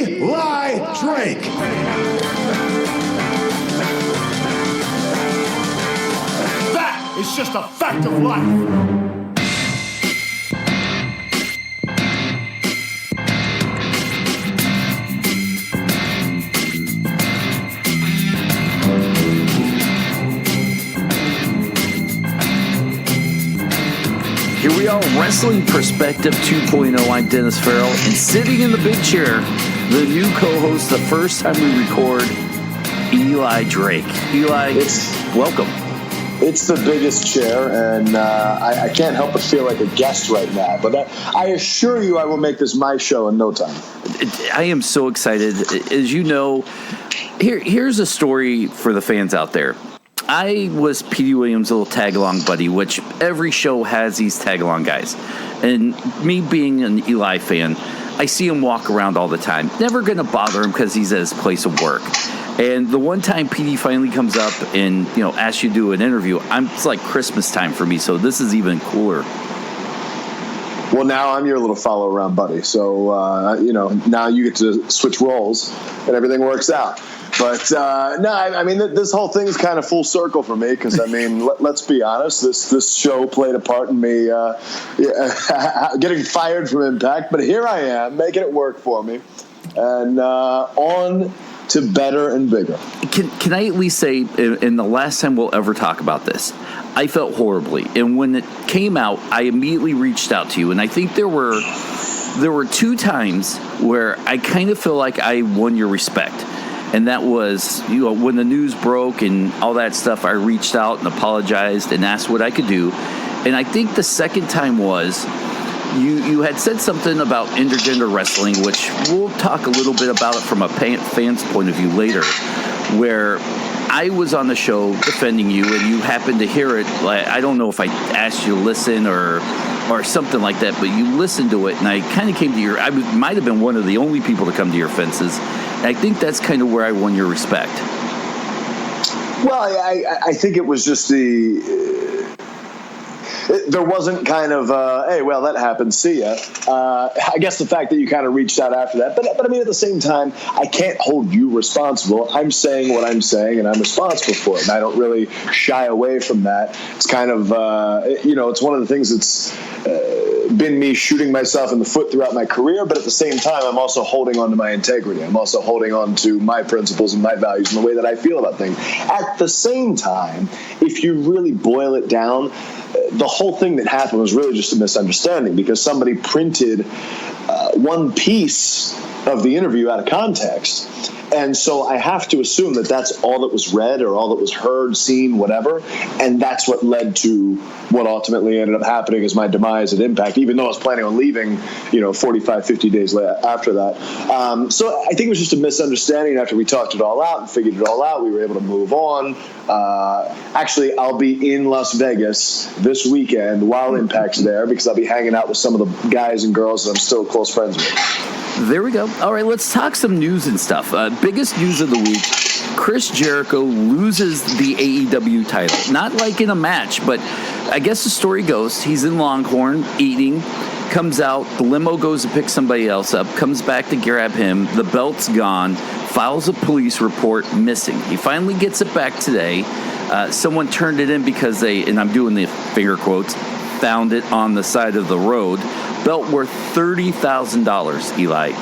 Eli Drake. That is just a fact of life. Here we are, Wrestling Perspective 2.0. I'm Dennis Farrell, and sitting in the big chair, the new co-host, the first time we record, Eli Drake. Eli, welcome. It's the biggest chair, and I can't help but feel like a guest right now. But I assure you I will make this my show in no time. I am so excited. As you know, here's a story for the fans out there. I was Petey Williams' little tag-along buddy, which every show has these tag-along guys. And me being an Eli fan, I see him walk around all the time. Never going to bother him because he's at his place of work. And the one time Petey finally comes up and, asks you to do an interview, it's like Christmas time for me, so this is even cooler. Well, now I'm your little follow-around buddy. So, now you get to switch roles and everything works out. But, this whole thing is kind of full circle for me because, let's be honest, this show played a part in me getting fired from Impact. But here I am, making it work for me. And on to better and bigger. Can I at least say, in the last time we'll ever talk about this, I felt horribly. And when it came out, I immediately reached out to you. And I think there were two times where I kind of feel like I won your respect. And that was, when the news broke and all that stuff, I reached out and apologized and asked what I could do. And I think the second time was you had said something about intergender wrestling, which we'll talk a little bit about it from a fan's point of view later, where I was on the show defending you and you happened to hear it. I don't know if I asked you to listen or something like that, but you listened to it, and I kind of came to I might have been one of the only people to come to your fences. And I think that's kind of where I won your respect. Well, I think it was just there wasn't kind of, hey, well, that happened, see ya. I guess the fact that you kind of reached out after that. But at the same time, I can't hold you responsible. I'm saying what I'm saying, and I'm responsible for it. And I don't really shy away from that. It's kind of, it's one of the things that's been me shooting myself in the foot throughout my career. But at the same time, I'm also holding on to my integrity. I'm also holding on to my principles and my values and the way that I feel about things. At the same time, if you really boil it down, the whole thing that happened was really just a misunderstanding because somebody printed one piece of the interview out of context. And so I have to assume that that's all that was read or all that was heard, seen, whatever. And that's what led to what ultimately ended up happening as my demise at Impact, even though I was planning on leaving, 45, 50 days after that. So I think it was just a misunderstanding. After we talked it all out and figured it all out, we were able to move on. Actually, I'll be in Las Vegas this weekend while Impact's there because I'll be hanging out with some of the guys and girls that I'm still close friends with. There we go. All right, let's talk some news and stuff. Biggest news of the week, Chris Jericho loses the AEW title. Not like in a match, but I guess the story goes, he's in Longhorn, eating, comes out, the limo goes to pick somebody else up, comes back to grab him, the belt's gone, files a police report, missing. He finally gets it back today. Someone turned it in because they, and I'm doing the finger quotes, found it on the side of the road. Belt worth $30,000, Eli.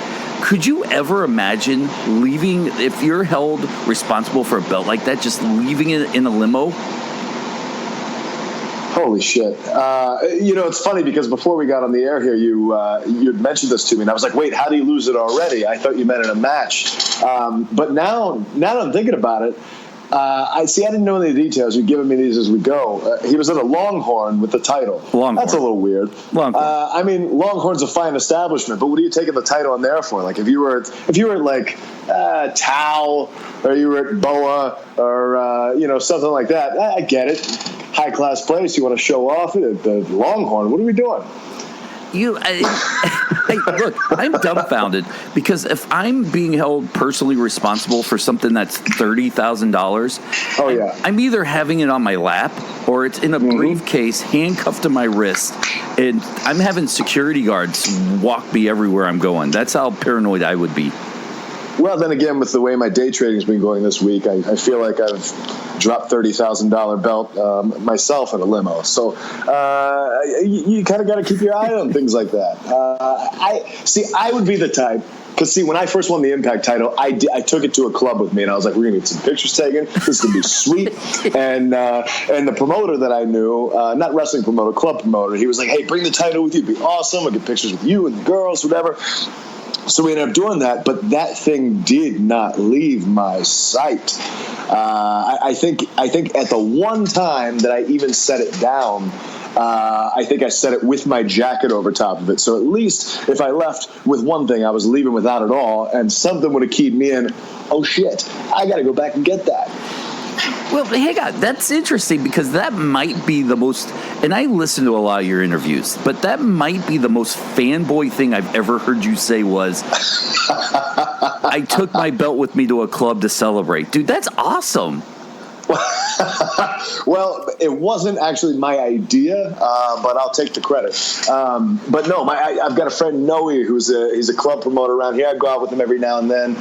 Could you ever imagine leaving, if you're held responsible for a belt like that, just leaving it in a limo? Holy shit. It's funny because before we got on the air here, you'd mentioned this to me, and I was like, wait, how do you lose it already? I thought you meant in a match. But now that I'm thinking about it, I didn't know any details. You're giving me these as we go. He was at a Longhorn with the title. Longhorn. That's a little weird. Longhorn. Longhorn's a fine establishment, but what are you taking the title in there for? Like, if you were at Tao, or you were at Boa, or something like that, I get it. High class place. You want to show off it at the Longhorn. What are we doing? Look, I'm dumbfounded because if I'm being held personally responsible for something that's $30,000, I'm either having it on my lap or it's in a briefcase handcuffed to my wrist, and I'm having security guards walk me everywhere I'm going. That's how paranoid I would be. Well, then again, with the way my day trading's been going this week, I feel like I've dropped $30,000 belt myself in a limo. So you kind of got to keep your eye on things like that. I would be the type. Because, see, when I first won the Impact title, I took it to a club with me, and I was like, we're going to get some pictures taken. This is going to be sweet. And the promoter that I knew, not wrestling promoter, club promoter, he was like, hey, bring the title with you. It'd be awesome. I'll get pictures with you and the girls, whatever. So we ended up doing that, but that thing did not leave my sight. I think at the one time that I even set it down, I think I set it with my jacket over top of it. So at least if I left with one thing, I was leaving without it all, and something would have keyed me in, oh shit, I got to go back and get that. Well, hang on, that's interesting because that might be the most, and I listen to a lot of your interviews, but that might be the most fanboy thing I've ever heard you say was, I took my belt with me to a club to celebrate. Dude, that's awesome. Well, it wasn't actually my idea, but I'll take the credit. But no, I've got a friend, Noe, he's a club promoter around here. I go out with him every now and then.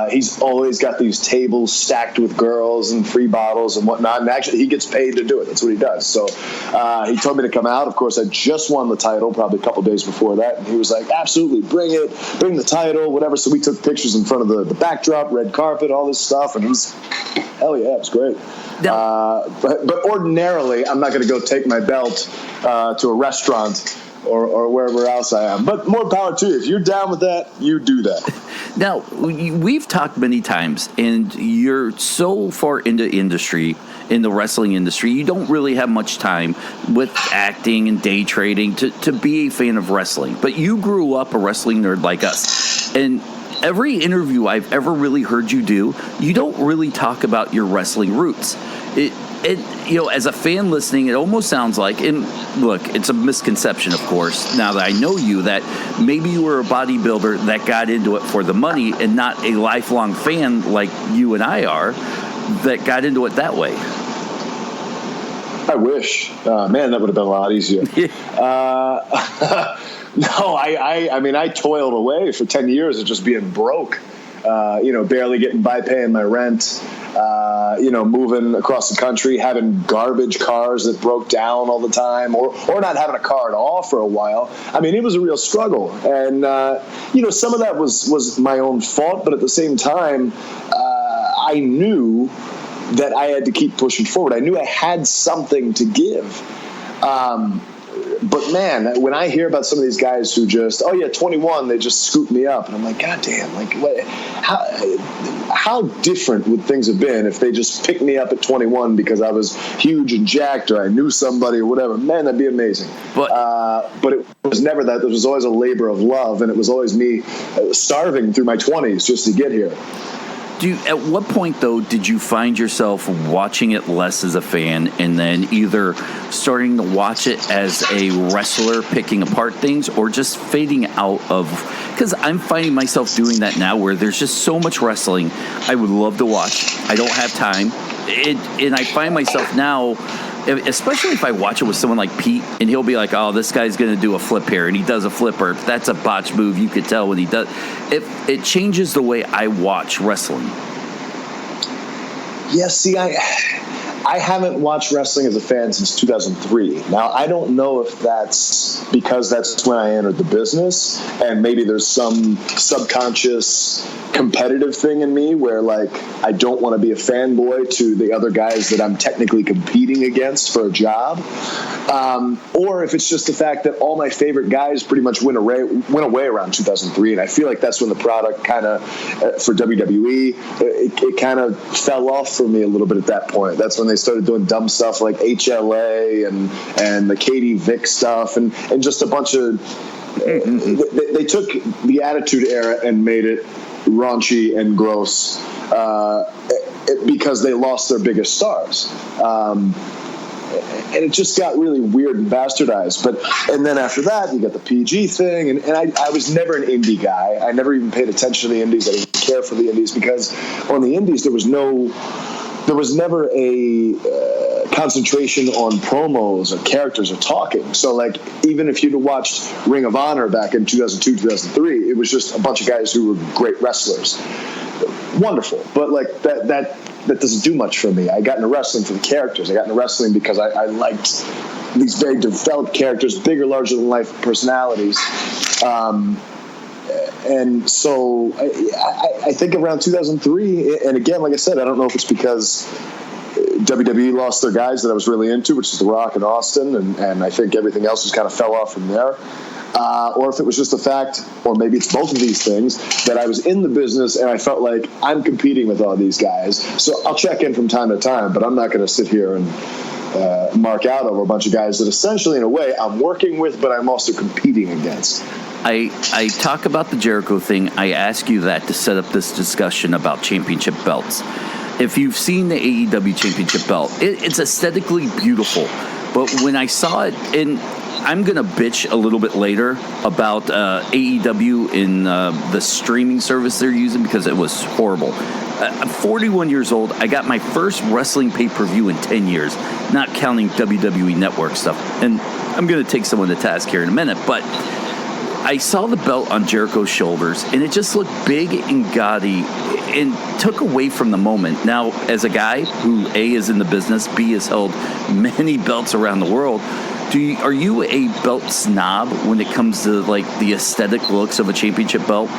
He's always got these tables stacked with girls and free bottles and whatnot. And actually, he gets paid to do it. That's what he does. So he told me to come out. Of course, I just won the title probably a couple days before that. And he was like, absolutely, bring it, bring the title, whatever. So we took pictures in front of the backdrop, red carpet, all this stuff. And it was, hell yeah, it was great. But ordinarily, I'm not going to go take my belt to a restaurant or wherever else I am. But more power to you. If you're down with that, you do that. Now, we've talked many times, and you're so far into industry, in the wrestling industry, you don't really have much time with acting and day trading to be a fan of wrestling. But you grew up a wrestling nerd like us. And every interview I've ever really heard you do, you don't really talk about your wrestling roots. As a fan listening, it almost sounds like, and look, it's a misconception, of course, now that I know you, that maybe you were a bodybuilder that got into it for the money and not a lifelong fan like you and I are that got into it that way. I wish. Man, that would have been a lot easier. No, I toiled away for 10 years of just being broke, barely getting by paying my rent, moving across the country, having garbage cars that broke down all the time, or not having a car at all for a while. I mean, it was a real struggle. And, some of that was my own fault, but at the same time, I knew that I had to keep pushing forward. I knew I had something to give. But man, when I hear about some of these guys who just, 21, they just scoop me up, and I'm like, God damn, like, how different would things have been if they just picked me up at 21 because I was huge and jacked, or I knew somebody or whatever? Man, that'd be amazing. But it was never that. It was always a labor of love, and it was always me starving through my 20s just to get here. At what point, though, did you find yourself watching it less as a fan and then either starting to watch it as a wrestler picking apart things or just fading out of? Because I'm finding myself doing that now where there's just so much wrestling I would love to watch. I don't have time. And I find myself now, especially if I watch it with someone like Pete, and he'll be like, oh, this guy's going to do a flip here, and he does a flipper. That's a botch move. You could tell when he does. It changes the way I watch wrestling. Yeah, see, I haven't watched wrestling as a fan since 2003. Now, I don't know if that's because that's when I entered the business, and maybe there's some subconscious competitive thing in me where, like, I don't want to be a fanboy to the other guys that I'm technically competing against for a job. Or if it's just the fact that all my favorite guys pretty much went away around 2003, and I feel like that's when the product kind of, for WWE, it kind of fell off for me a little bit at that point. That's when they started doing dumb stuff like HLA and the Katie Vick stuff and just a bunch of... They took the Attitude Era and made it raunchy and gross because they lost their biggest stars. And it just got really weird and bastardized. And then after that, you got the PG thing. And I was never an indie guy. I never even paid attention to the indies. I didn't care for the indies because on the indies, there was never a concentration on promos or characters or talking. So, like, even if you'd watched Ring of Honor back in 2002, 2003, it was just a bunch of guys who were great wrestlers. Wonderful. But, like, that doesn't do much for me. I got into wrestling for the characters. I got into wrestling because I liked these very developed characters, bigger, larger-than-life personalities. And so I think around 2003, and again, like I said, I don't know if it's because WWE lost their guys that I was really into, which is The Rock and Austin, and I think everything else just kind of fell off from there. Or if it was just the fact, or maybe it's both of these things, that I was in the business and I felt like I'm competing with all these guys. So I'll check in from time to time, but I'm not going to sit here and mark out over a bunch of guys that essentially, in a way, I'm working with, but I'm also competing against. I talk about the Jericho thing. I ask you that to set up this discussion about championship belts. If you've seen the AEW championship belt, it's aesthetically beautiful. But when I saw it, and I'm going to bitch a little bit later about AEW in the streaming service they're using because it was horrible. I'm 41 years old. I got my first wrestling pay-per-view in 10 years, not counting WWE Network stuff. And I'm going to take someone to task here in a minute, but I saw the belt on Jericho's shoulders, and it just looked big and gaudy and took away from the moment. Now, as a guy who, A, is in the business, B, has held many belts around the world, are you a belt snob when it comes to, like, the aesthetic looks of a championship belt?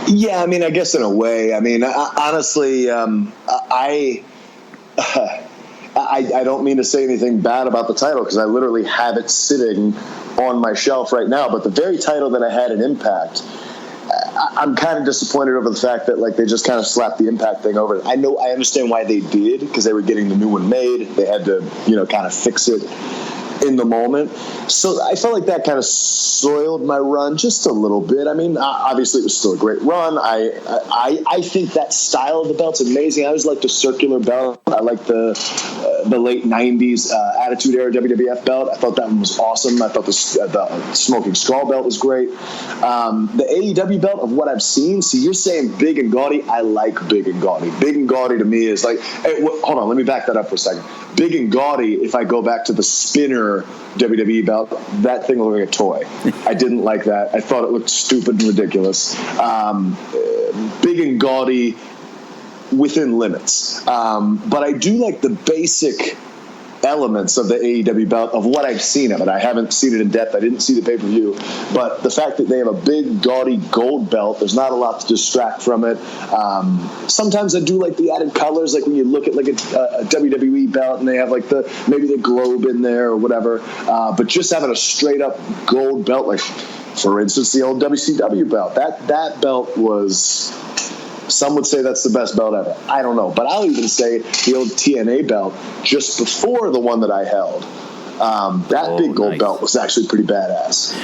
Yeah, I mean, I guess in a way. I mean, honestly, I don't mean to say anything bad about the title because I literally have it sitting on my shelf right now. But the very title that I had in Impact, I'm kind of disappointed over the fact that, like, they just kind of slapped the Impact thing over it. I understand why they did, because they were getting the new one made. They had to, kind of fix it in the moment. So I felt like that kind of soiled my run just a little bit. I mean, obviously it was still a great run. I think that style of the belt's amazing. I always liked the circular belt. I liked the late 90s Attitude Era WWF belt. I thought that one was awesome. I thought the Smoking Skull belt was great. The AEW belt, of what I've seen, see, you're saying big and gaudy. I like big and gaudy. Big and gaudy to me is like, hey, hold on, let me back that up for a second. Big and gaudy, if I go back to the spinner WWE belt, that thing looked like a toy. I didn't like that. I thought it looked stupid and ridiculous. Big and gaudy within limits. But I do like the basic elements of the AEW belt, of what I've seen of it. I haven't seen it in depth. I didn't see the pay-per-view. But the fact that they have a big, gaudy gold belt, there's not a lot to distract from it. Sometimes I do like the added colors, like when you look at like a WWE belt and they have like maybe the globe in there or whatever. But just having a straight-up gold belt, like, for instance, the old WCW belt, that belt was... Some would say that's the best belt ever. I don't know. But I'll even say the old TNA belt just before the one that I held. That big gold belt was actually pretty badass.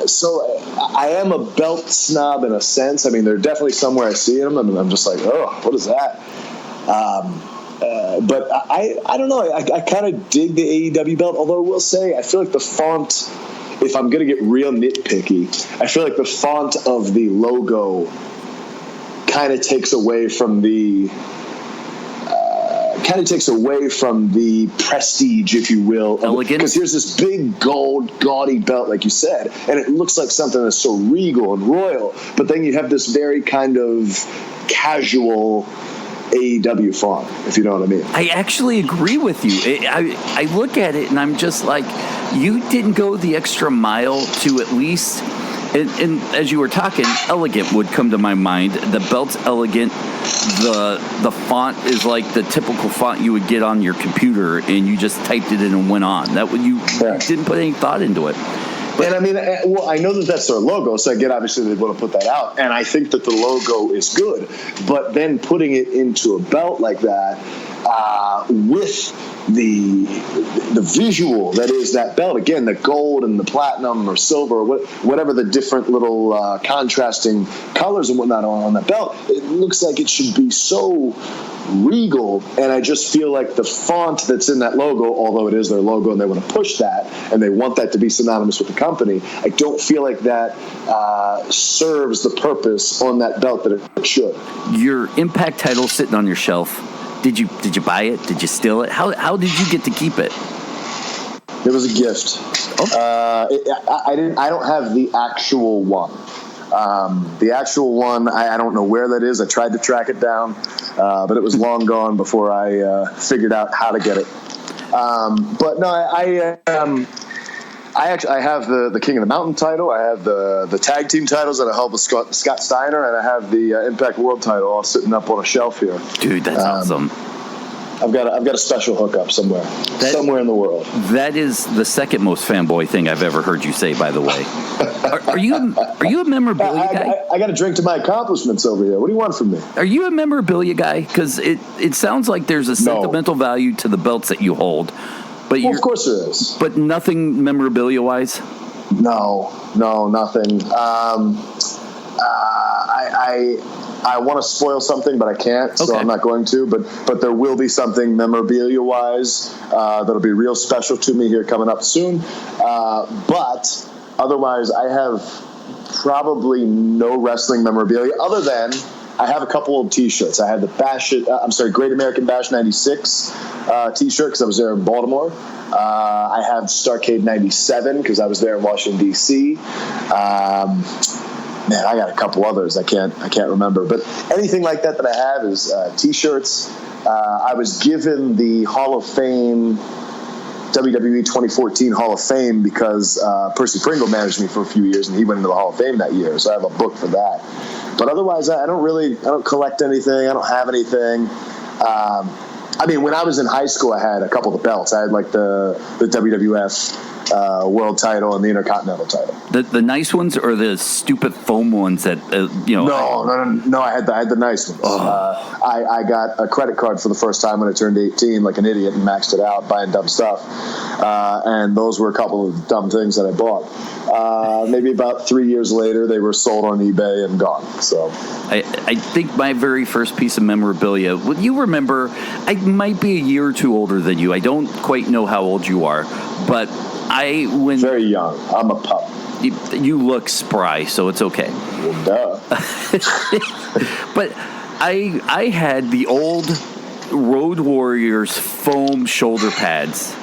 So I am a belt snob in a sense. I mean, they're definitely somewhere I see them, and I'm just like, oh, what is that? But I don't know. I kind of dig the AEW belt, although I will say I feel like the font... If I'm going to get real nitpicky, I feel like the font of the logo kind of takes away from the prestige, if you will. Elegant. Because here's this big gold, gaudy belt, like you said, and it looks like something that's so regal and royal. But then you have this very kind of casual AEW font, if you know what I mean. I actually agree with you. I look at it and I'm just like, you didn't go the extra mile to at least, and as you were talking, elegant would come to my mind. The belt's elegant. The font is like the typical font you would get on your computer, and you just typed it in and went on. You didn't put any thought into it. And I mean, well, I know that that's their logo, so I get obviously they want to put that out, and I think that the logo is good. But then putting it into a belt like that, with the visual that is that belt, again, the gold and the platinum or silver, or whatever the different little contrasting colors and whatnot are on that belt, it looks like it should be so regal, and I just feel like the font that's in that logo, although it is their logo and they want to push that and they want that to be synonymous with the company, I don't feel like that serves the purpose on that belt that it should. Your Impact title sitting on your shelf, Did you buy it? Did you steal it? How did you get to keep it? It was a gift. Oh. I don't have the actual one. The actual one, I don't know where that is. I tried to track it down, but it was long gone before I figured out how to get it. But no, I have the King of the Mountain title. I have the tag team titles that I held with Scott Steiner, and I have the Impact World title all sitting up on a shelf here. Dude, that's awesome. I've got a special hookup somewhere in the world. That is the second most fanboy thing I've ever heard you say, by the way. Are you a memorabilia guy? I got to drink to my accomplishments over here. What do you want from me? Are you a memorabilia guy? Because it sounds like there's a sentimental value to the belts that you hold. But of course there is. But nothing memorabilia-wise? No, nothing. I want to spoil something, but I can't, so I'm not going to. But there will be something memorabilia-wise that'll be real special to me here coming up soon. But otherwise, I have probably no wrestling memorabilia other than I have a couple of T-shirts. I had the Great American Bash '96 T-shirt because I was there in Baltimore. I have Starrcade '97 because I was there in Washington D.C. Man, I got a couple others I can't remember, but anything like that I have is T-shirts. I was given the Hall of Fame, WWE 2014 Hall of Fame, because Percy Pringle managed me for a few years, and he went into the Hall of Fame that year, so I have a book for that. But otherwise, I don't collect anything. I don't have anything. I mean, when I was in high school, I had a couple of the belts. I had like the WWF world title and the Intercontinental title. The nice ones or the stupid foam ones that No. I had the nice ones. Oh. I got a credit card for the first time when I turned 18, like an idiot, and maxed it out buying dumb stuff. And those were a couple of dumb things that I bought. Maybe about 3 years later, they were sold on eBay and gone. So I think my very first piece of memorabilia. Well, you remember? I might be a year or two older than you. I don't quite know how old you are, but when very young. I'm a pup. You look spry, so it's okay. Well, duh. But I had the old Road Warriors foam shoulder pads.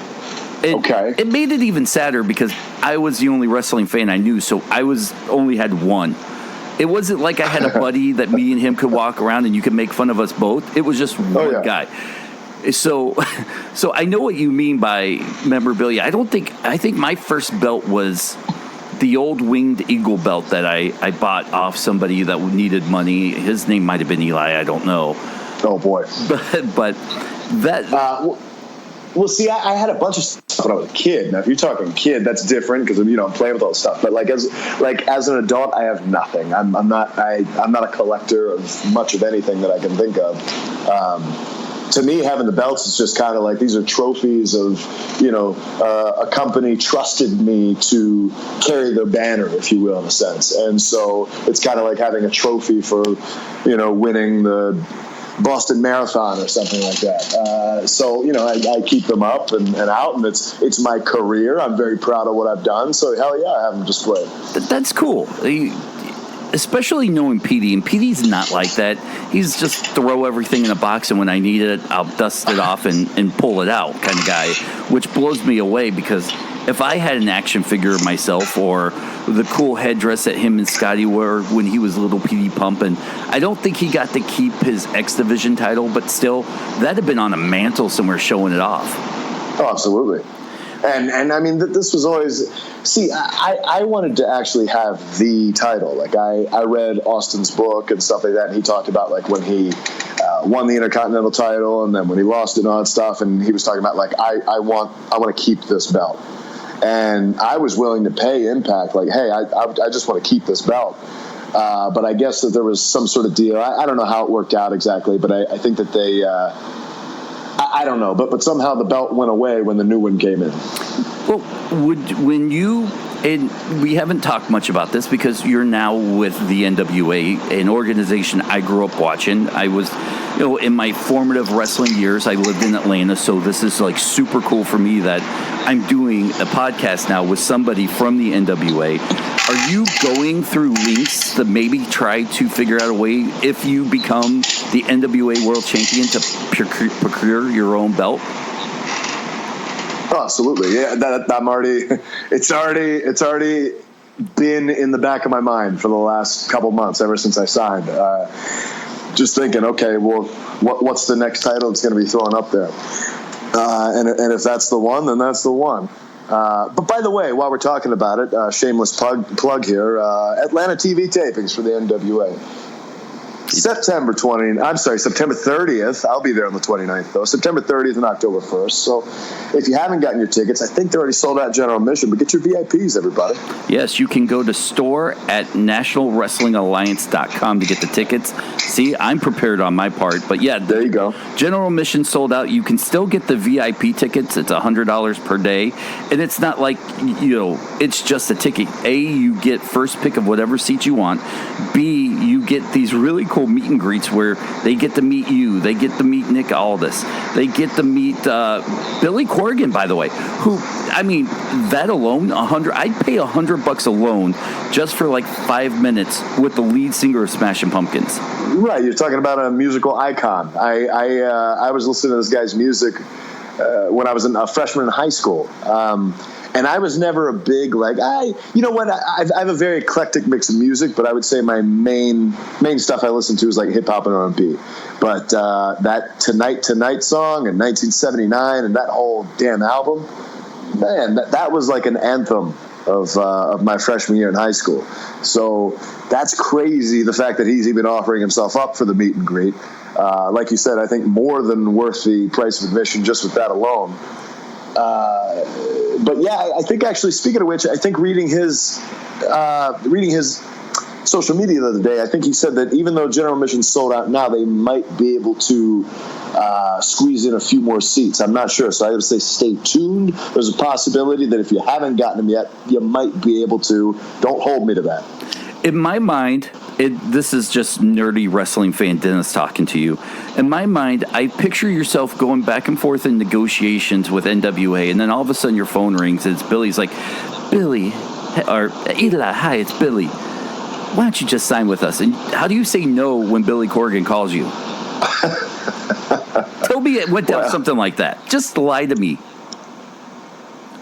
It made it even sadder because I was the only wrestling fan I knew, so I only had one. It wasn't like I had a buddy that me and him could walk around and you could make fun of us both. It was just one guy. So I know what you mean by memorabilia. I think my first belt was the old winged eagle belt that I bought off somebody that needed money. His name might have been Eli. I don't know. Oh boy. But that. Well, see, I had a bunch of stuff when I was a kid. Now, if you're talking kid, that's different because I'm playing with all this stuff. But as an adult, I have nothing. I'm not a collector of much of anything that I can think of. To me, having the belts is just kind of like these are trophies of, a company trusted me to carry their banner, if you will, in a sense. And so it's kind of like having a trophy for, winning the Boston Marathon or something like that. So I keep them up and out, and it's my career. I'm very proud of what I've done. So hell yeah, I have them displayed. That's cool. Especially knowing Petey, and Petey's not like that. He's just throw everything in a box, and when I need it, I'll dust it off and pull it out kind of guy, which blows me away because if I had an action figure of myself or the cool headdress that him and Scotty wore when he was little Petey Pump, and I don't think he got to keep his X Division title, but still, that'd have been on a mantle somewhere showing it off. Oh, absolutely. And I mean, this was always... See, I wanted to actually have the title. Like, I read Austin's book and stuff like that, and he talked about, like, when he won the Intercontinental title and then when he lost it and all that stuff, and he was talking about, like, I want to keep this belt. And I was willing to pay Impact, like, hey, I just want to keep this belt. But I guess that there was some sort of deal. I don't know how it worked out exactly, but I think that they... I don't know, but somehow the belt went away when the new one came in. Well, and we haven't talked much about this because you're now with the NWA, an organization I grew up watching. I was, in my formative wrestling years, I lived in Atlanta, so this is like super cool for me that I'm doing a podcast now with somebody from the NWA. Are you going through links to maybe try to figure out a way, if you become the NWA World Champion, to procure your own belt? Oh, absolutely. Yeah, I'm already. It's already been in the back of my mind for the last couple months, ever since I signed. Just thinking, okay, well, what's the next title that's going to be thrown up there? And if that's the one, then that's the one. But by the way, while we're talking about it, shameless plug here, Atlanta TV tapings for the NWA. September 30th. I'll be there on the 29th, though. September 30th and October 1st. So if you haven't gotten your tickets, I think they're already sold out general admission, but get your VIPs, everybody. Yes, you can go to store@nationalwrestlingalliance.com to get the tickets. See, I'm prepared on my part, but yeah. There you go. General admission sold out. You can still get the VIP tickets. It's $100 per day, and it's not like, it's just a ticket. A, you get first pick of whatever seat you want. B, you get these really cool meet and greets where they get to meet you. They get to meet Nick Aldis. They get to meet Billy Corgan, by the way, who, that alone, I'd pay $100 alone just for like 5 minutes with the lead singer of Smashing Pumpkins. Right, you're talking about a musical icon. I was listening to this guy's music when I was a freshman in high school. And I was never a big, I have a very eclectic mix of music, but I would say my main stuff I listen to is like hip hop and R&B. But that Tonight song in 1979 and that whole damn album, man, that was like an anthem of my freshman year in high school. So that's crazy, the fact that he's even offering himself up for the meet and greet. Like you said, I think more than worth the price of admission just with that alone. But yeah, I think actually, speaking of which, I think reading his social media the other day, I think he said that even though general admission's sold out now, they might be able to squeeze in a few more seats. I'm not sure, so I would say stay tuned. There's a possibility that if you haven't gotten them yet, you might be able to. Don't hold me to that. In my mind, this is just nerdy wrestling fan Dennis talking to you. In my mind, I picture yourself going back and forth in negotiations with NWA, and then all of a sudden your phone rings, and it's Billy. He's like, Billy, or Eli, hi, it's Billy. Why don't you just sign with us? And how do you say no when Billy Corgan calls you? Tell me it went down something like that. Just lie to me.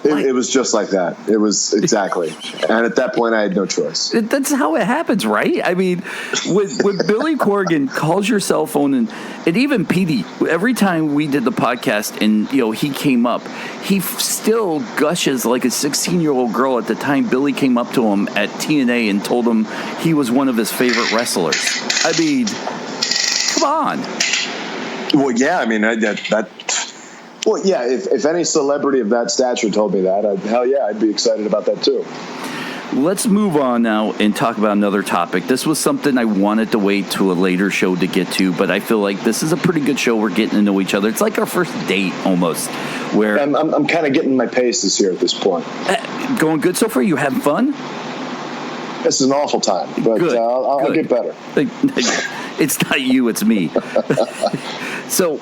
It was just like that. It was exactly. And at that point, I had no choice. That's how it happens, right? I mean, when Billy Corgan calls your cell phone, and even Petey, every time we did the podcast and, he came up, he still gushes like a 16-year-old girl. At the time, Billy came up to him at TNA and told him he was one of his favorite wrestlers. I mean, come on. Well, yeah, Well, yeah, if any celebrity of that stature told me that, I'd be excited about that too. Let's move on now and talk about another topic. This was something I wanted to wait to a later show to get to, but I feel like this is a pretty good show. We're getting to know each other. It's like our first date almost. Where I'm kind of getting my paces here at this point. Going good so far? You having fun? This is an awful time, but good. I'll get better. It's not you, it's me. So,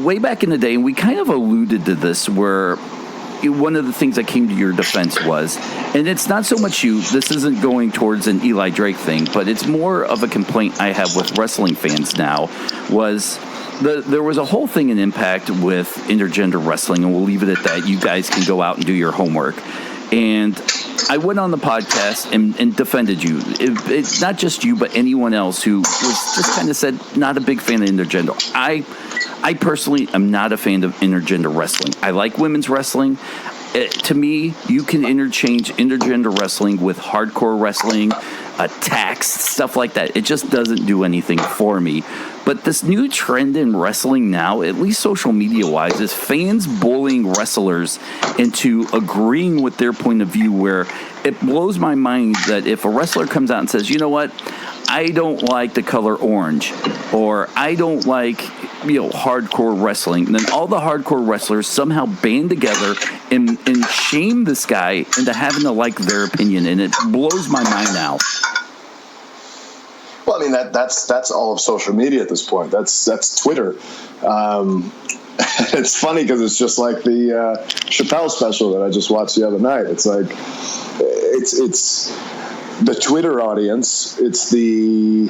way back in the day, and we kind of alluded to this, where one of the things that came to your defense was, and it's not so much you, this isn't going towards an Eli Drake thing, but it's more of a complaint I have with wrestling fans now, was there was a whole thing in Impact with intergender wrestling, and we'll leave it at that. You guys can go out and do your homework. And I went on the podcast and defended you. It's not just you, but anyone else who was just kind of said, not a big fan of intergender. I personally am not a fan of intergender wrestling. I like women's wrestling. To me, you can interchange intergender wrestling with hardcore wrestling, attacks, stuff like that. It just doesn't do anything for me. But this new trend in wrestling now, at least social media-wise, is fans bullying wrestlers into agreeing with their point of view, where it blows my mind that if a wrestler comes out and says, you know what, I don't like the color orange, or I don't like, hardcore wrestling, and then all the hardcore wrestlers somehow band together and shame this guy into having to like their opinion, and it blows my mind now. Well, that's all of social media at this point. That's Twitter. It's funny because it's just like the Chappelle special that I just watched the other night. It's like it's the Twitter audience. It's the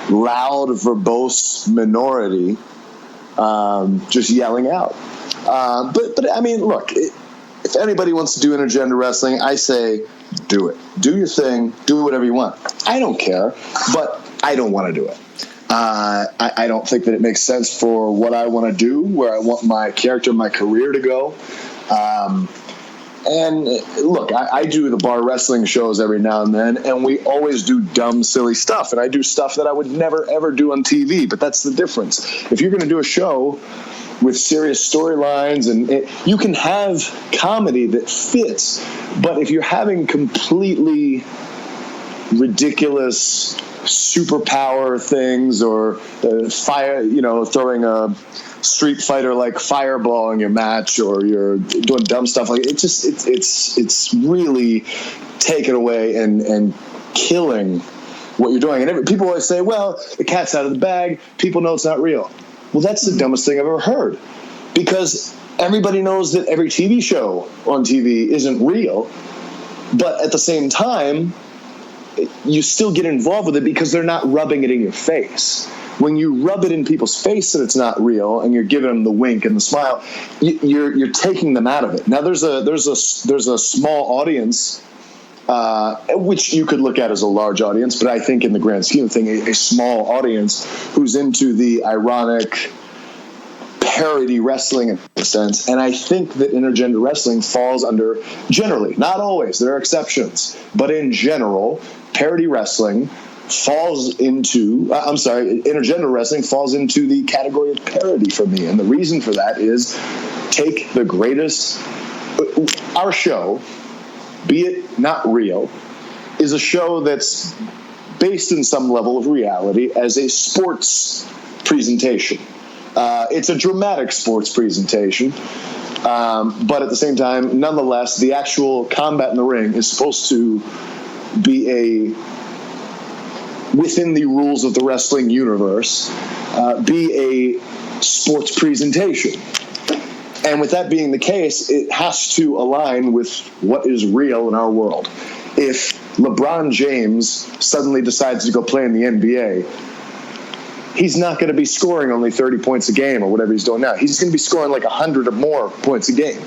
loud, verbose minority just yelling out. But I mean, look, if anybody wants to do intergender wrestling, I say do it. Do your thing. Do whatever you want. I don't care, but I don't want to do it. I don't think that it makes sense for what I want to do, where I want my character, my career to go. And look, I do the bar wrestling shows every now and then, and we always do dumb, silly stuff. And I do stuff that I would never, ever do on TV. But that's the difference. If you're going to do a show with serious storylines, and you can have comedy that fits, but if you're having completely ridiculous superpower things, or fire, throwing a Street Fighter like fireball in your match, or you're doing dumb stuff like it's really taken away and killing what you're doing. And people always say, well, the cat's out of the bag, people know it's not real. Well, that's the dumbest thing I've ever heard, because everybody knows that every TV show on TV isn't real, but at the same time you still get involved with it because they're not rubbing it in your face. When you rub it in people's face that it's not real, and you're giving them the wink and the smile, you're taking them out of it. Now there's a small audience, which you could look at as a large audience, but I think in the grand scheme of things, a small audience who's into the ironic parody wrestling in a sense. And I think that intergender wrestling falls under, generally, not always, there are exceptions, but in general, parody wrestling falls into, intergender wrestling falls into the category of parody for me. And the reason for that is, take the greatest, our show, be it not real, is a show that's based in some level of reality as a sports presentation. It's a dramatic sports presentation, but at the same time, nonetheless, the actual combat in the ring is supposed to be within the rules of the wrestling universe, be a sports presentation. And with that being the case, it has to align with what is real in our world. If LeBron James suddenly decides to go play in the NBA, he's not going to be scoring only 30 points a game or whatever he's doing now. He's going to be scoring like 100 or more points a game.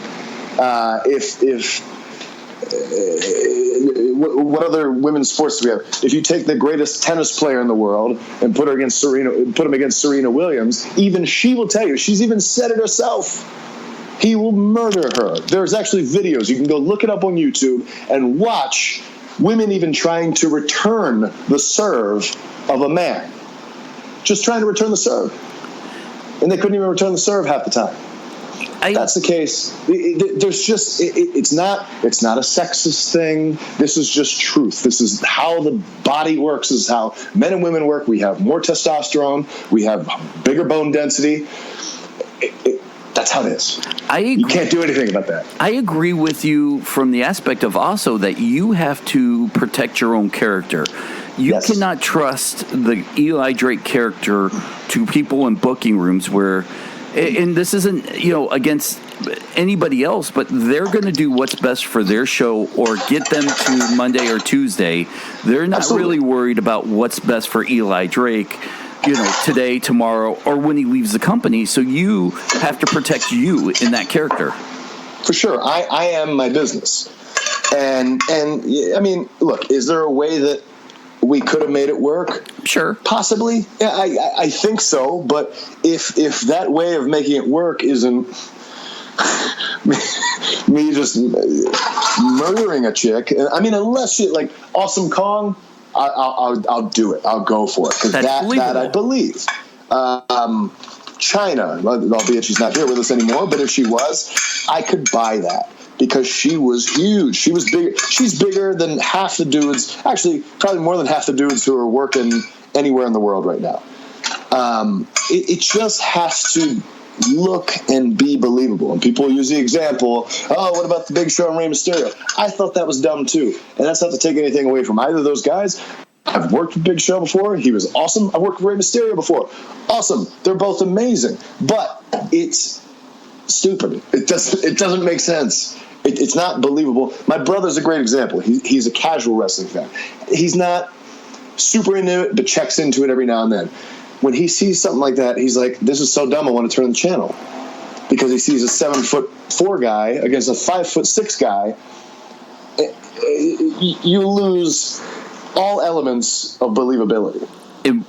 What other women's sports do we have? If you take the greatest tennis player in the world and put him against Serena Williams, even she will tell you, she's even said it herself, he will murder her. There's actually videos. You can go look it up on YouTube and watch women even trying to return the serve of a man. Just trying to return the serve. And they couldn't even return the serve half the time. That's the case. There's just, it's not a sexist thing. This is just truth. This is how the body works. This is how men and women work. We have more testosterone. We have bigger bone density. That's how it is. You can't do anything about that. I agree with you from the aspect of also that you have to protect your own character. You cannot trust the Eli Drake character to people in booking rooms where, and this isn't, against anybody else, but they're going to do what's best for their show or get them to Monday or Tuesday. They're not really worried about what's best for Eli Drake, today, tomorrow, or when he leaves the company. So you have to protect you in that character. For sure. I am my business. And I mean, look, is there a way that we could have made it work? Sure. Possibly. Yeah, I think so. But if that way of making it work isn't me just murdering a chick, I mean, unless she, like Awesome Kong, I'll do it. I'll go for it. Because that I believe. China, albeit she's not here with us anymore, but if she was, I could buy that. Because she was huge. She was big. She's bigger than half the dudes. Actually, probably more than half the dudes who are working anywhere in the world right now. It just has to look and be believable. And people use the example, what about the Big Show and Rey Mysterio? I thought that was dumb too. And that's not to take anything away from either of those guys. I've worked with Big Show before. He was awesome. I worked with Rey Mysterio before. Awesome. They're both amazing. But it's stupid. It doesn't make sense. It's not believable. My brother's a great example. He's a casual wrestling fan. He's not super into it, but checks into it every now and then. When he sees something like that, he's like, this is so dumb, I want to turn the channel. Because he sees a 7'4" guy against a 5'6" guy. You lose all elements of believability.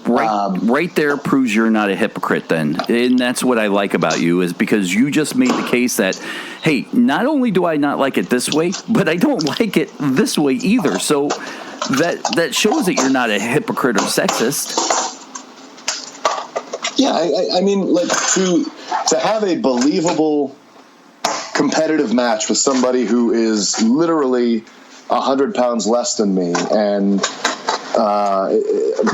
Right there proves you're not a hypocrite then. And that's what I like about you, is because you just made the case that, hey, not only do I not like it this way, but I don't like it this way either. So that shows that you're not a hypocrite or sexist. Yeah, I mean, like, to have a believable competitive match with somebody who is literally 100 pounds less than me and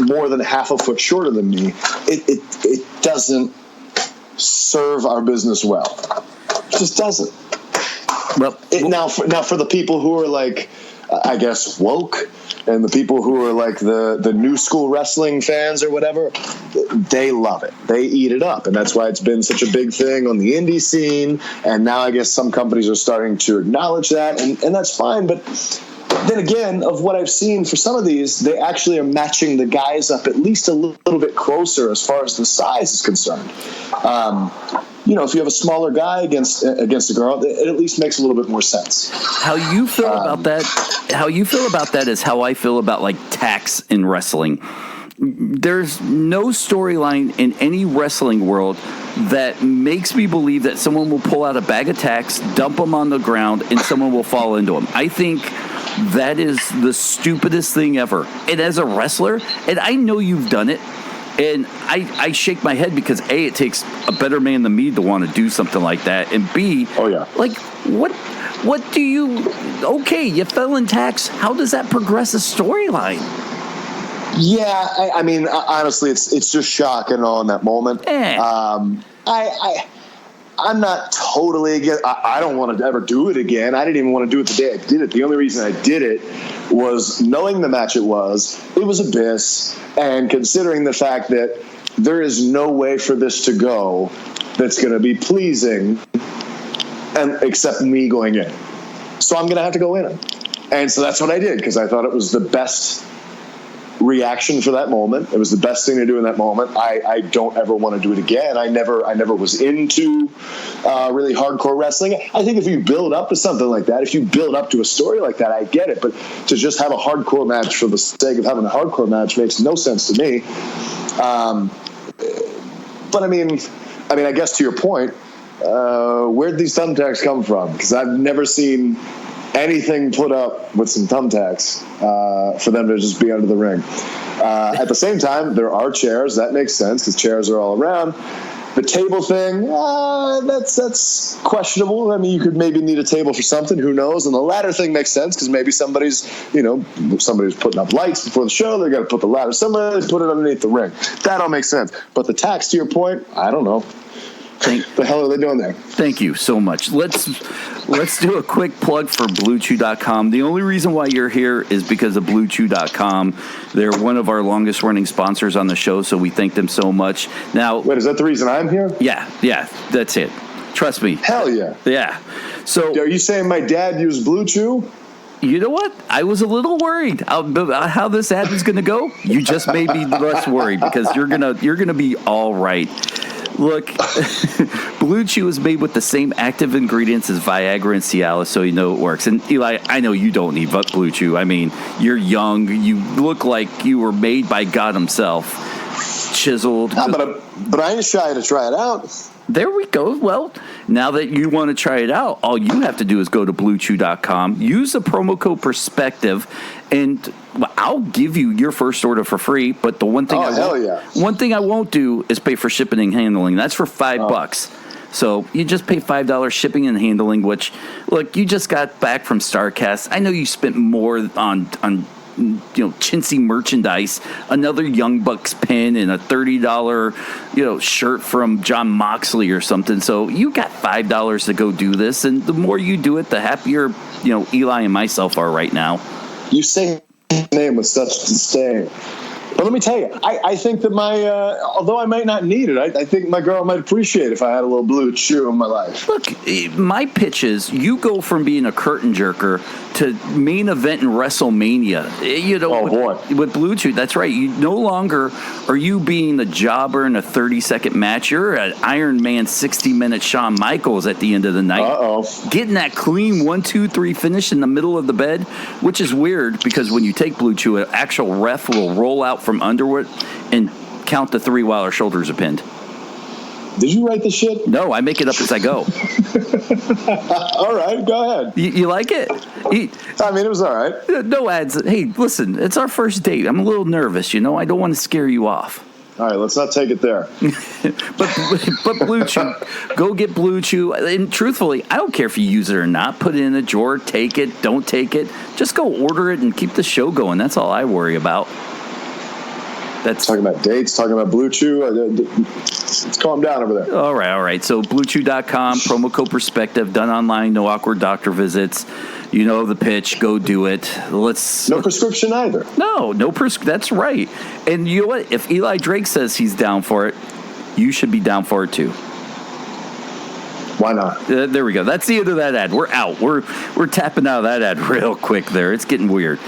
more than half a foot shorter than me, it doesn't serve our business well. It just doesn't. Well, now for the people who are like, I guess, woke, and the people who are like the new school wrestling fans or whatever, they love it. They eat it up. And that's why it's been such a big thing on the indie scene. And now I guess some companies are starting to acknowledge that. And that's fine. But then again, of what I've seen for some of these, they actually are matching the guys up at least a little bit closer as far as the size is concerned. If you have a smaller guy against a girl, it at least makes a little bit more sense. How you feel about that? How you feel about that is how I feel about like tax in wrestling. There's no storyline in any wrestling world that makes me believe that someone will pull out a bag of tacks, dump them on the ground, and someone will fall into them. I think that is the stupidest thing ever. And as a wrestler, and I know you've done it, and I shake my head because A, it takes a better man than me to want to do something like that, and B, oh yeah, like what do you? Okay, you fell in tax. How does that progress a storyline? Yeah, I mean, honestly, it's just shock and awe in that moment. I'm not totally against. I don't want to ever do it again. I didn't even want to do it the day I did it. The only reason I did it was knowing the match it was abyss, and considering the fact that there is no way for this to go that's going to be pleasing, and except me going in. So I'm going to have to go in. And so that's what I did, because I thought it was the best reaction for that moment. It was the best thing to do in that moment. I don't ever want to do it again. I never was into really hardcore wrestling. I think if you build up to something like that, if you build up to a story like that, I get it. But to just have a hardcore match for the sake of having a hardcore match makes no sense to me. But I mean, I guess to your point, where'd these thumbtacks come from? Because I've never seen anything put up with some thumbtacks for them to just be under the ring. At the same time, there are chairs. That makes sense because chairs are all around. The table thing, that's questionable. I mean, you could maybe need a table for something. Who knows? And the ladder thing makes sense because maybe somebody's putting up lights before the show. They're going to put the ladder somewhere. They put it underneath the ring. That all makes sense. But the tax, to your point, I don't know. The hell are they doing there? Thank you so much. Let's do a quick plug for BlueChew.com. The only reason why you're here is because of BlueChew.com. They're one of our longest running sponsors on the show, so we thank them so much. Now, wait, is that the reason I'm here? Yeah, that's it. Trust me. Hell yeah. Yeah. So, are you saying my dad used Blue Chew? You know what? I was a little worried about how this ad is going to go. You just made me less worried because you're gonna be all right. Look, Blue Chew is made with the same active ingredients as Viagra and Cialis, so you know it works. And Eli, I know you don't need Blue Chew. I mean, you're young. You look like you were made by God himself, chiseled. But I ain't shy to try it out. There we go. Well, now that you want to try it out, all you have to do is go to BlueChew.com, use the promo code Perspective, and I'll give you your first order for free. But the one thing one thing I won't do is pay for shipping and handling. That's for $5. So you just pay $5 shipping and handling. Which, look, you just got back from StarCast. I know you spent more on chintzy merchandise, another Young Bucks pin, and a $30 shirt from John Moxley or something. So you got $5 to go do this, and the more you do it, the happier Eli and myself are right now. You say name with such disdain. But let me tell you, I think that although I might not need it, I think my girl might appreciate if I had a little Blue Chew in my life. Look, my pitch is you go from being a curtain jerker to main event in WrestleMania. With Blue Chew, that's right. You no longer are you being a jobber in a 30-second match. You're an Iron Man 60-minute Shawn Michaels at the end of the night. Getting that clean 1, 2, 3 finish in the middle of the bed, which is weird because when you take Blue Chew, an actual ref will roll out from under it and count to 3 while our shoulders are pinned. Did you write the shit? No, I make it up as I go. All right, go ahead. You like it? I mean, it was all right. No ads. Hey, listen, it's our first date. I'm a little nervous, I don't want to scare you off. All right, let's not take it there. but Blue Chew, go get Blue Chew. And truthfully, I don't care if you use it or not. Put it in a drawer, take it, don't take it. Just go order it and keep the show going. That's all I worry about. That's talking about dates, talking about Blue Chew. Let's calm down over there. All right. So BlueChew.com, promo code Perspective, done online, no awkward doctor visits. You know the pitch. Go do it. No prescription either. No that's right. And you know what? If Eli Drake says he's down for it, you should be down for it too. Why not? There we go. That's the end of that ad. We're out. We're tapping out of that ad real quick there. It's getting weird.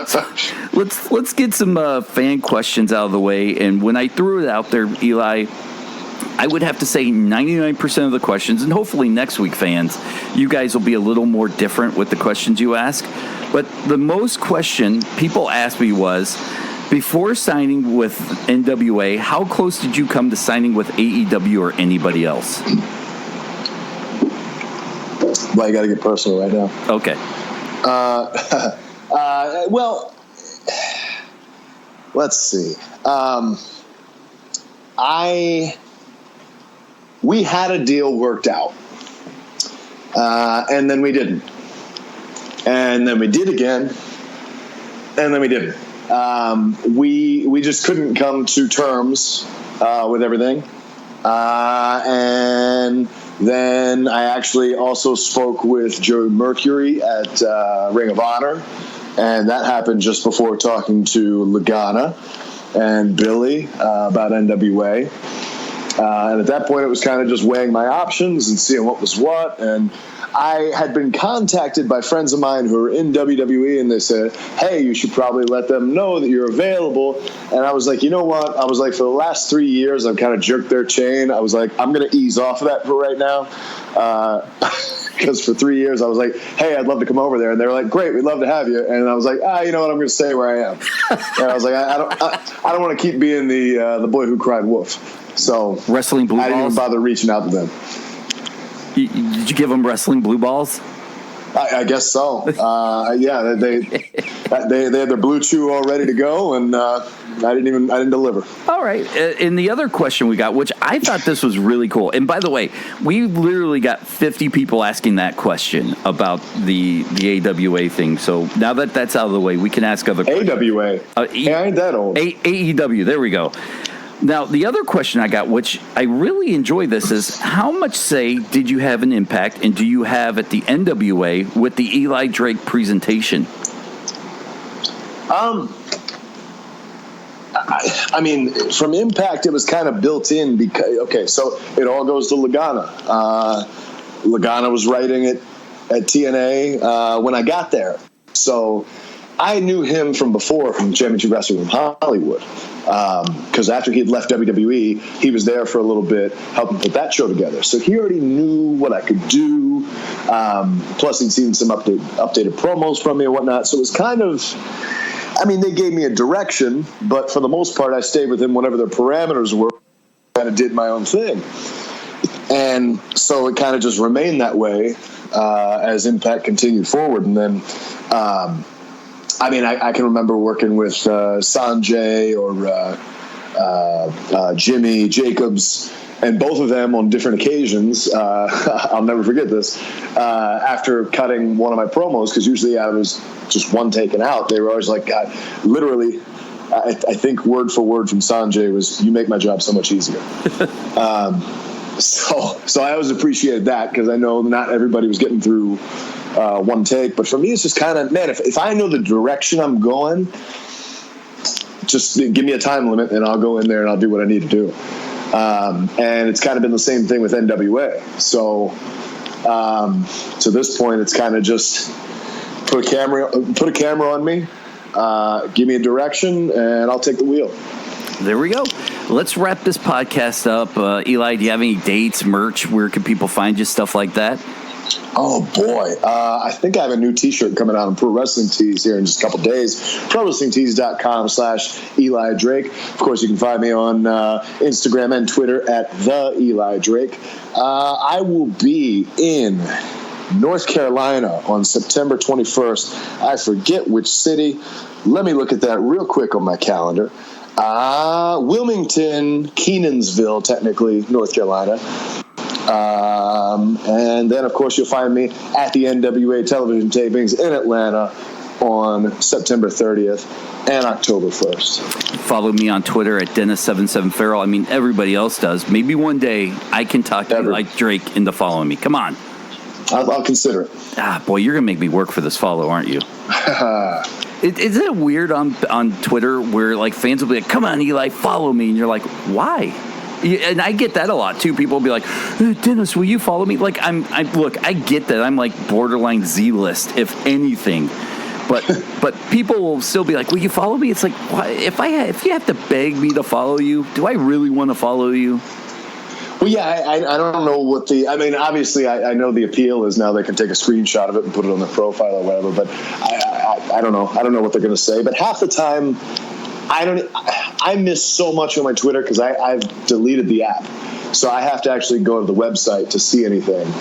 So let's get some fan questions out of the way. And when I threw it out there, Eli, I would have to say 99% of the questions, and hopefully next week, fans, you guys will be a little more different with the questions you ask. But the most question people asked me was, before signing with NWA, how close did you come to signing with AEW or anybody else? Well, you got to get personal right now. Okay. Well, let's see. We had a deal worked out, and then we didn't, and then we did again, and then we didn't. We just couldn't come to terms with everything, and then I actually also spoke with Joe Mercury at Ring of Honor, and that happened just before talking to Lagana and Billy about NWA. And at that point, it was kind of just weighing my options and seeing what was what. And I had been contacted by friends of mine who are in WWE, and they said, hey, you should probably let them know that you're available. And I was like, you know what? I was like, for the last 3 years, I've kind of jerked their chain. I was like, I'm going to ease off of that for right now. Because for 3 years, I was like, hey, I'd love to come over there. And they were like, great, we'd love to have you. And I was like, you know what? I'm going to stay where I am. And I was like, I don't want to keep being the boy who cried wolf. So wrestling blue balls? I didn't even bother reaching out to them. Did you give them wrestling blue balls? I guess so. Yeah, they had their Blue Chew all ready to go, and I didn't deliver. All right. And the other question we got, which I thought this was really cool, and by the way, we literally got 50 people asking that question about the AWA thing. So now that that's out of the way, we can ask other questions. AWA. I ain't that old. AEW. There we go. Now, the other question I got, which I really enjoy this, is how much say did you have an impact, and do you have at the NWA with the Eli Drake presentation? I mean, from impact, it was kind of built in because, okay, so it all goes to Lagana. Lagana was writing it at TNA when I got there. So I knew him from before, from Championship Wrestling from Hollywood. Because after he had left WWE, he was there for a little bit, helping put that show together. So he already knew what I could do. Plus, he'd seen some updated promos from me and whatnot. So it was kind of, I mean, they gave me a direction, but for the most part, I stayed with him whatever their parameters were. I kind of did my own thing. And so it kind of just remained that way as Impact continued forward. And then I mean, I can remember working with Sanjay or Jimmy Jacobs, and both of them on different occasions. I'll never forget this. After cutting one of my promos, because usually I was just one taken out, they were always like, God, literally, I think word for word from Sanjay was, you make my job so much easier. So I always appreciated that because I know not everybody was getting through one take. But for me, it's just kind of, man, if I know the direction I'm going, just give me a time limit and I'll go in there and I'll do what I need to do. And it's kind of been the same thing with NWA. So to this point, it's kind of just put a camera on me, give me a direction, and I'll take the wheel. There we go. Let's wrap this podcast up. Eli, do you have any dates, merch? Where can people find you, stuff like that? Oh, boy. I think I have a new T-shirt coming out on Pro Wrestling Tees here in just a couple days. ProWrestlingTees.com/Eli Drake. Of course, you can find me on Instagram and Twitter at the Eli Drake. I will be in North Carolina on September 21st. I forget which city. Let me look at that real quick on my calendar. Wilmington, Kenansville, technically, North Carolina. And then, of course, you'll find me at the NWA television tapings in Atlanta on September 30th and October 1st. Follow me on Twitter at Dennis77Farrell. I mean, everybody else does. Maybe one day I can talk to Eli Drake into following me. Come on. I'll consider it. Boy, you're going to make me work for this follow, aren't you? Isn't it weird on Twitter where like fans will be like, come on, Eli, follow me. And you're like, why? And I get that a lot too. People will be like, Dennis, will you follow me? Like look, I get that. I'm like borderline Z-list, if anything. But people will still be like, will you follow me? It's like, why? If you have to beg me to follow you, do I really want to follow you? Well, yeah, I don't know what I mean, obviously, I know the appeal is now they can take a screenshot of it and put it on their profile or whatever, but I don't know. I don't know what they're going to say. But half the time, I miss so much on my Twitter because I've deleted the app. So I have to actually go to the website to see anything.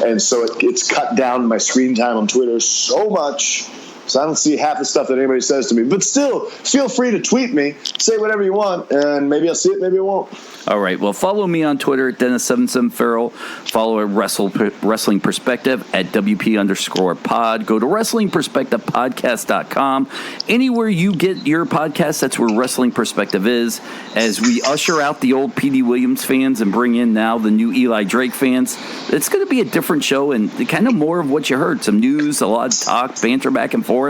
And so it's cut down my screen time on Twitter so much. So I don't see half the stuff that anybody says to me. But still, feel free to tweet me. Say whatever you want. And maybe I'll see it, maybe I won't. All right. Well, follow me on Twitter at Dennis77Farrell. Follow at Wrestling Perspective at WP_pod. Go to WrestlingPerspectivePodcast.com. Anywhere you get your podcast, that's where Wrestling Perspective is. As we usher out the old P.D. Williams fans and bring in now the new Eli Drake fans, it's going to be a different show and kind of more of what you heard. Some news, a lot of talk, banter back and forth.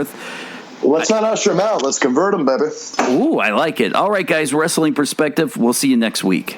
Well, let's not usher them out. Let's convert them, baby. Ooh, I like it. All right, guys, Wrestling Perspective. We'll see you next week.